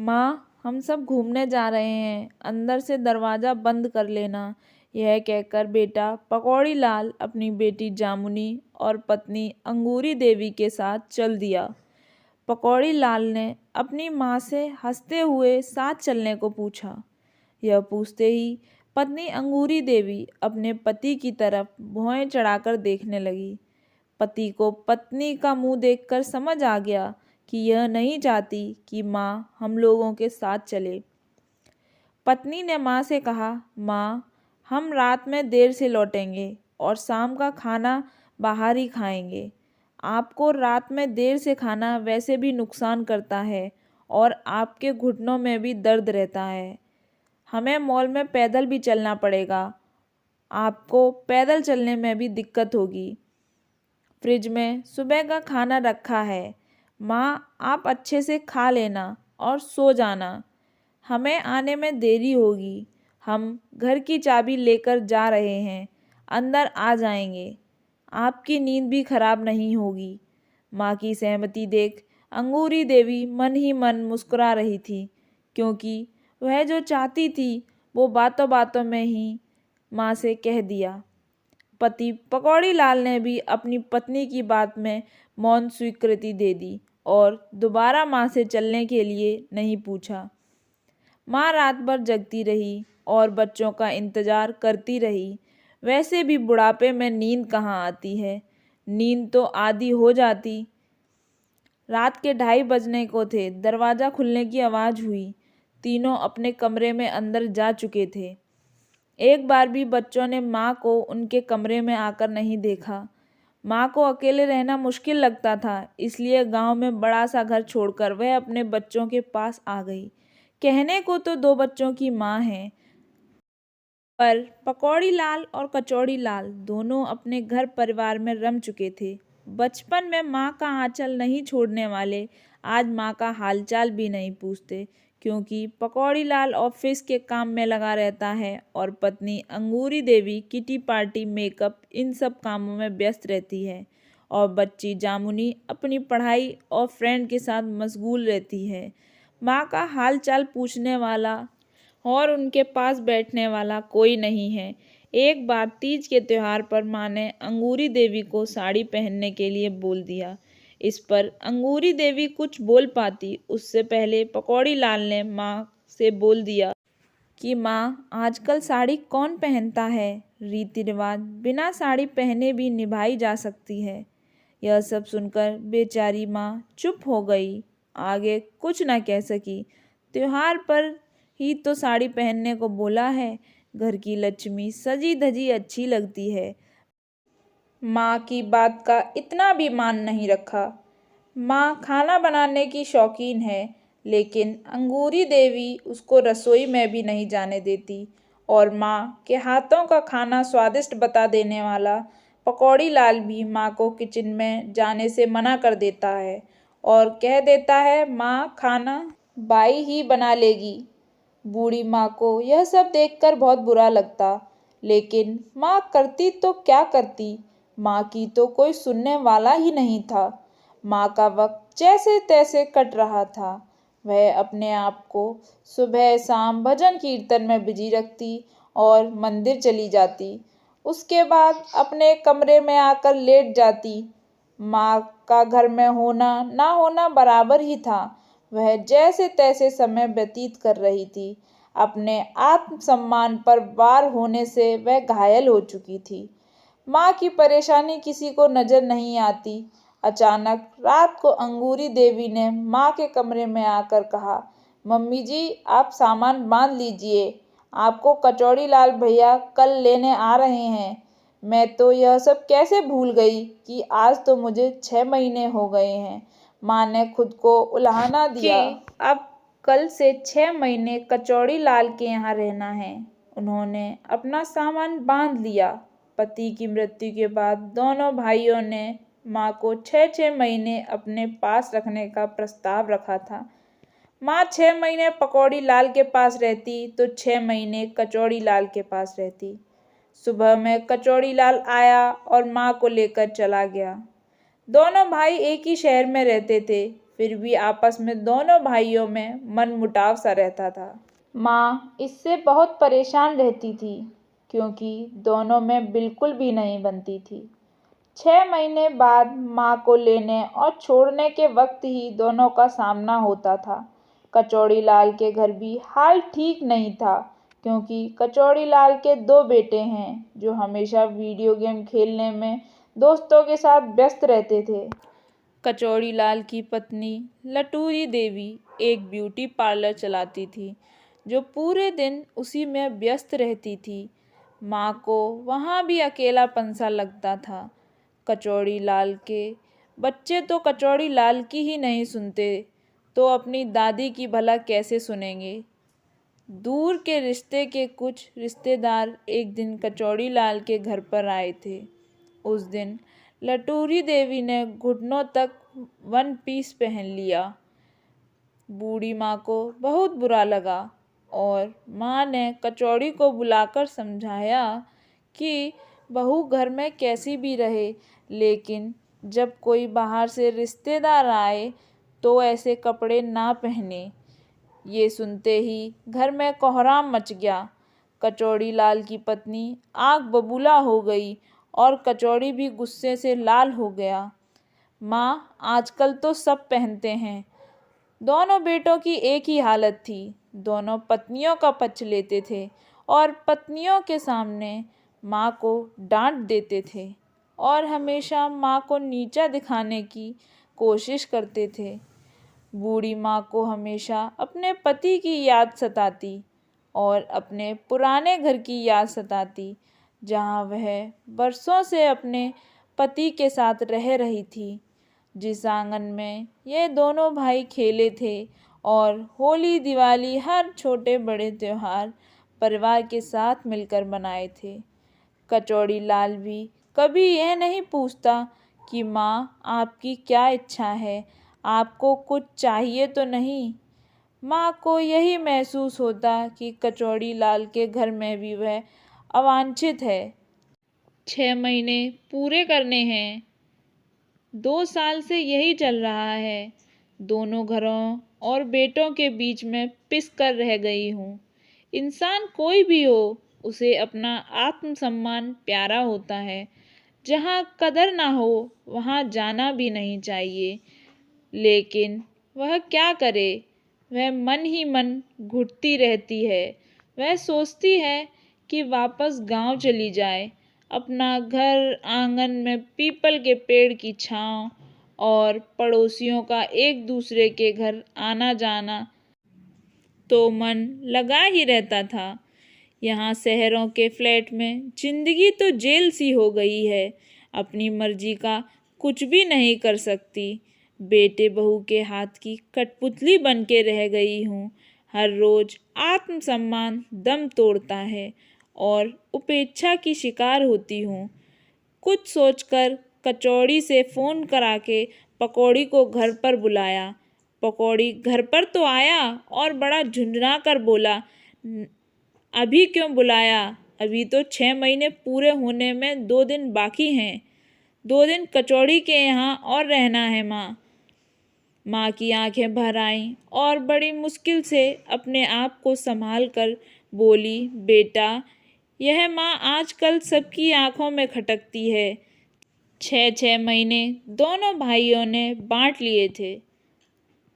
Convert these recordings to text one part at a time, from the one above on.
माँ, हम सब घूमने जा रहे हैं, अंदर से दरवाज़ा बंद कर लेना। यह कहकर बेटा पकौड़ी लाल अपनी बेटी जामुनी और पत्नी अंगूरी देवी के साथ चल दिया। पकौड़ी लाल ने अपनी माँ से हंसते हुए साथ चलने को पूछा। यह पूछते ही पत्नी अंगूरी देवी अपने पति की तरफ भौहें चढ़ाकर देखने लगी। पति को पत्नी का मुंह देखकर समझ आ गया कि यह नहीं चाहती कि माँ हम लोगों के साथ चले। पत्नी ने माँ से कहा, माँ, हम रात में देर से लौटेंगे और शाम का खाना बाहर ही खाएंगे। आपको रात में देर से खाना वैसे भी नुकसान करता है और आपके घुटनों में भी दर्द रहता है। हमें मॉल में पैदल भी चलना पड़ेगा। आपको पैदल चलने में भी दिक्कत होगी। फ्रिज में सुबह का खाना रखा है। माँ, आप अच्छे से खा लेना और सो जाना। हमें आने में देरी होगी। हम घर की चाबी लेकर जा रहे हैं, अंदर आ जाएंगे। आपकी नींद भी खराब नहीं होगी। माँ की सहमति देख अंगूरी देवी मन ही मन मुस्कुरा रही थी, क्योंकि वह जो चाहती थी वो बातों बातों में ही माँ से कह दिया। पति पकौड़ी लाल ने भी अपनी पत्नी की बात में मौन स्वीकृति दे दी और दोबारा माँ से चलने के लिए नहीं पूछा। माँ रात भर जगती रही और बच्चों का इंतजार करती रही। वैसे भी बुढ़ापे में नींद कहाँ आती है, नींद तो आधी हो जाती। रात के 2:30 बजने को थे। दरवाज़ा खुलने की आवाज़ हुई। तीनों अपने कमरे में अंदर जा चुके थे। एक बार भी बच्चों ने माँ को उनके कमरे में आकर नहीं देखा। माँ को अकेले रहना मुश्किल लगता था, इसलिए गांव में बड़ा सा घर छोड़कर वह अपने बच्चों के पास आ गई। कहने को तो 2 बच्चों की माँ है, पर पकौड़ी लाल और कचौड़ी लाल दोनों अपने घर परिवार में रम चुके थे। बचपन में माँ का आंचल नहीं छोड़ने वाले आज माँ का हालचाल भी नहीं पूछते, क्योंकि पकौड़ी लाल ऑफिस के काम में लगा रहता है और पत्नी अंगूरी देवी किटी पार्टी मेकअप इन सब कामों में व्यस्त रहती है और बच्ची जामुनी अपनी पढ़ाई और फ्रेंड के साथ मशगूल रहती है। माँ का हाल चाल पूछने वाला और उनके पास बैठने वाला कोई नहीं है। एक बार तीज के त्योहार पर माँ ने अंगूरी देवी को साड़ी पहनने के लिए बोल दिया। इस पर अंगूरी देवी कुछ बोल पाती उससे पहले पकौड़ी लाल ने माँ से बोल दिया कि माँ, आजकल साड़ी कौन पहनता है, रीति रिवाज बिना साड़ी पहने भी निभाई जा सकती है। यह सब सुनकर बेचारी माँ चुप हो गई, आगे कुछ न कह सकी। त्योहार पर ही तो साड़ी पहनने को बोला है, घर की लक्ष्मी सजी धजी अच्छी लगती है। माँ की बात का इतना भी मान नहीं रखा। माँ खाना बनाने की शौकीन है, लेकिन अंगूरी देवी उसको रसोई में भी नहीं जाने देती और माँ के हाथों का खाना स्वादिष्ट बता देने वाला पकौड़ी लाल भी माँ को किचन में जाने से मना कर देता है और कह देता है, माँ खाना बाई ही बना लेगी। बूढ़ी माँ को यह सब देखकर बहुत बुरा लगता, लेकिन माँ करती तो क्या करती। माँ की तो कोई सुनने वाला ही नहीं था। माँ का वक्त जैसे तैसे कट रहा था। वह अपने आप को सुबह शाम भजन कीर्तन में बिजी रखती और मंदिर चली जाती। उसके बाद अपने कमरे में आकर लेट जाती। माँ का घर में होना ना होना बराबर ही था। वह जैसे तैसे समय व्यतीत कर रही थी। अपने आत्मसम्मान पर वार होने से वह घायल हो चुकी थी। माँ की परेशानी किसी को नजर नहीं आती। अचानक रात को अंगूरी देवी ने माँ के कमरे में आकर कहा, मम्मी जी, आप सामान बांध लीजिए, आपको कचौड़ी लाल भैया कल लेने आ रहे हैं। मैं तो यह सब कैसे भूल गई कि आज तो मुझे 6 महीने हो गए हैं। माँ ने खुद को उल्हाना दिया कि अब कल से 6 महीने कचौड़ी लाल के यहाँ रहना है। उन्होंने अपना सामान बांध लिया। पति की मृत्यु के बाद दोनों भाइयों ने माँ को 6-6 महीने अपने पास रखने का प्रस्ताव रखा था। माँ 6 महीने पकौड़ी लाल के पास रहती तो 6 महीने कचौड़ी लाल के पास रहती। सुबह में कचौड़ी लाल आया और माँ को लेकर चला गया। दोनों भाई एक ही शहर में रहते थे। फिर भी आपस में दोनों भाइयों में मनमुटाव सा रहता था। माँ इससे बहुत परेशान रहती थी क्योंकि दोनों में बिल्कुल भी नहीं बनती थी। 6 महीने बाद माँ को लेने और छोड़ने के वक्त ही दोनों का सामना होता था। कचौड़ी लाल के घर भी हाल ठीक नहीं था क्योंकि कचौड़ी लाल के 2 बेटे हैं जो हमेशा वीडियो गेम खेलने में दोस्तों के साथ व्यस्त रहते थे। कचौड़ी लाल की पत्नी लटूरी देवी एक ब्यूटी पार्लर चलाती थी जो पूरे दिन उसी में व्यस्त रहती थी। माँ को वहाँ भी अकेलापन सा लगता था। कचौड़ी लाल के बच्चे तो कचौड़ी लाल की ही नहीं सुनते तो अपनी दादी की भला कैसे सुनेंगे। दूर के रिश्ते के कुछ रिश्तेदार एक दिन कचौड़ी लाल के घर पर आए थे। उस दिन लटूरी देवी ने घुटनों तक 1 पीस पहन लिया। बूढ़ी माँ को बहुत बुरा लगा और माँ ने कचौड़ी को बुलाकर समझाया कि बहू घर में कैसी भी रहे, लेकिन जब कोई बाहर से रिश्तेदार आए तो ऐसे कपड़े ना पहने। ये सुनते ही घर में कोहराम मच गया। कचौड़ी लाल की पत्नी आग बबूला हो गई और कचौड़ी भी गुस्से से लाल हो गया। माँ आजकल तो सब पहनते हैं। दोनों बेटों की एक ही हालत थी। दोनों पत्नियों का पक्ष लेते थे और पत्नियों के सामने माँ को डांट देते थे और हमेशा माँ को नीचा दिखाने की कोशिश करते थे। बूढ़ी माँ को हमेशा अपने पति की याद सताती और अपने पुराने घर की याद सताती, जहाँ वह बरसों से अपने पति के साथ रह रही थी। जिस आंगन में ये दोनों भाई खेले थे और होली दिवाली हर छोटे बड़े त्योहार परिवार के साथ मिलकर मनाए थे। कचौड़ी लाल भी कभी यह नहीं पूछता कि माँ आपकी क्या इच्छा है, आपको कुछ चाहिए तो नहीं। माँ को यही महसूस होता कि कचौड़ी लाल के घर में भी वह अवांछित है। 6 महीने पूरे करने हैं। 2 साल से यही चल रहा है। दोनों घरों और बेटों के बीच में पिस कर रह गई हूँ। इंसान कोई भी हो, उसे अपना आत्मसम्मान प्यारा होता है। जहाँ कदर ना हो वहाँ जाना भी नहीं चाहिए, लेकिन वह क्या करे। वह मन ही मन घुटती रहती है। वह सोचती है कि वापस गांव चली जाए, अपना घर आंगन में पीपल के पेड़ की छांव और पड़ोसियों का एक दूसरे के घर आना जाना तो मन लगा ही रहता था। यहाँ शहरों के फ्लैट में जिंदगी तो जेल सी हो गई है। अपनी मर्जी का कुछ भी नहीं कर सकती। बेटे बहू के हाथ की कठपुतली बन के रह गई हूँ। हर रोज आत्मसम्मान दम तोड़ता है और उपेक्षा की शिकार होती हूँ। कुछ सोचकर कचौड़ी से फ़ोन करा के पकौड़ी को घर पर बुलाया। पकौड़ी घर पर तो आया और बड़ा झुंझुना कर बोला, अभी क्यों बुलाया? अभी तो 6 महीने पूरे होने में 2 दिन बाकी हैं। 2 दिन कचौड़ी के यहाँ और रहना है माँ। माँ की आंखें भर आईं और बड़ी मुश्किल से अपने आप को संभाल कर बोली, बेटा, यह माँ आजकल सबकी आंखों में खटकती है। 6 महीने दोनों भाइयों ने बांट लिए थे।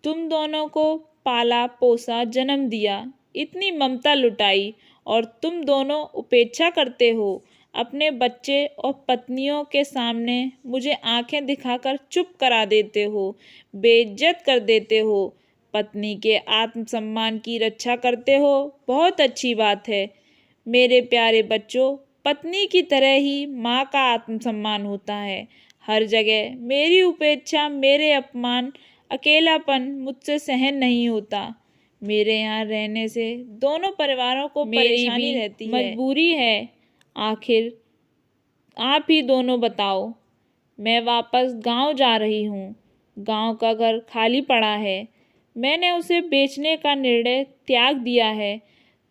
तुम दोनों को पाला पोसा जन्म दिया, इतनी ममता लुटाई और तुम दोनों उपेक्षा करते हो। अपने बच्चे और पत्नियों के सामने मुझे आंखें दिखाकर चुप करा देते हो, बेइज्जत कर देते हो, पत्नी के आत्मसम्मान की रक्षा करते हो। बहुत अच्छी बात है। मेरे प्यारे बच्चों, पत्नी की तरह ही माँ का आत्मसम्मान होता है। हर जगह मेरी उपेक्षा, मेरे अपमान, अकेलापन मुझसे सहन नहीं होता। मेरे यहाँ रहने से दोनों परिवारों को परेशानी रहती है। मजबूरी है। आखिर आप ही दोनों बताओ। मैं वापस गांव जा रही हूँ। गांव का घर खाली पड़ा है। मैंने उसे बेचने का निर्णय त्याग दिया है।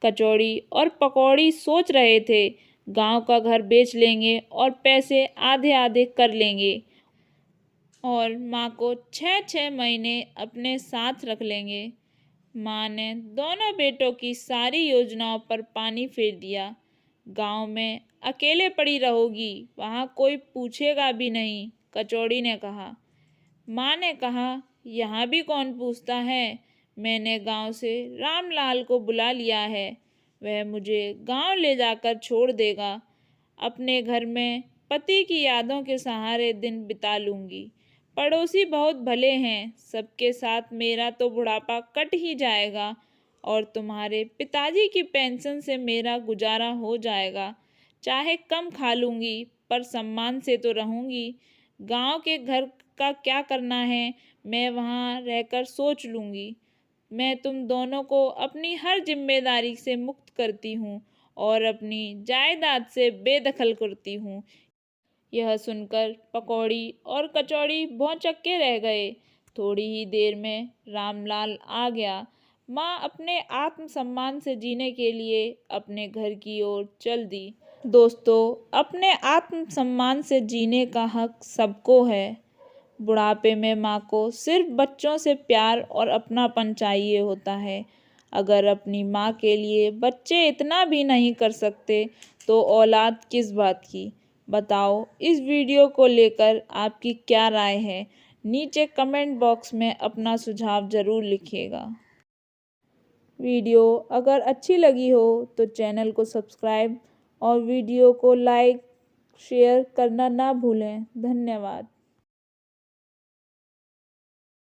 कचौड़ी और पकौड़ी सोच रहे थे गांव का घर बेच लेंगे और पैसे आधे आधे कर लेंगे। और माँ को 6-6 महीने अपने साथ रख लेंगे। माँ ने दोनों बेटों की सारी योजनाओं पर पानी फेर दिया। गांव में अकेले पड़ी रहोगी, वहाँ कोई पूछेगा भी नहीं, कचौड़ी ने कहा। माँ ने कहा, यहाँ भी कौन पूछता है। मैंने गांव से रामलाल को बुला लिया है, वह मुझे गांव ले जाकर छोड़ देगा। अपने घर में पति की यादों के सहारे दिन बिता लूँगी। पड़ोसी बहुत भले हैं, सबके साथ मेरा तो बुढ़ापा कट ही जाएगा और तुम्हारे पिताजी की पेंशन से मेरा गुजारा हो जाएगा। चाहे कम खा लूँगी पर सम्मान से तो रहूँगी। गांव के घर का क्या करना है, मैं वहाँ रहकर सोच लूँगी। मैं तुम दोनों को अपनी हर जिम्मेदारी से मुक्त करती हूँ और अपनी जायदाद से बेदखल करती हूँ। यह सुनकर पकौड़ी और कचौड़ी भौंचक्के रह गए। थोड़ी ही देर में रामलाल आ गया। माँ अपने आत्मसम्मान से जीने के लिए अपने घर की ओर चल दी। दोस्तों, अपने आत्मसम्मान से जीने का हक सबको है। बुढ़ापे में माँ को सिर्फ बच्चों से प्यार और अपनापन चाहिए होता है। अगर अपनी माँ के लिए बच्चे इतना भी नहीं कर सकते तो औलाद किस बात की। बताओ, इस वीडियो को लेकर आपकी क्या राय है। नीचे कमेंट बॉक्स में अपना सुझाव ज़रूर लिखिएगा। वीडियो अगर अच्छी लगी हो तो चैनल को सब्सक्राइब और वीडियो को लाइक शेयर करना ना भूलें। धन्यवाद।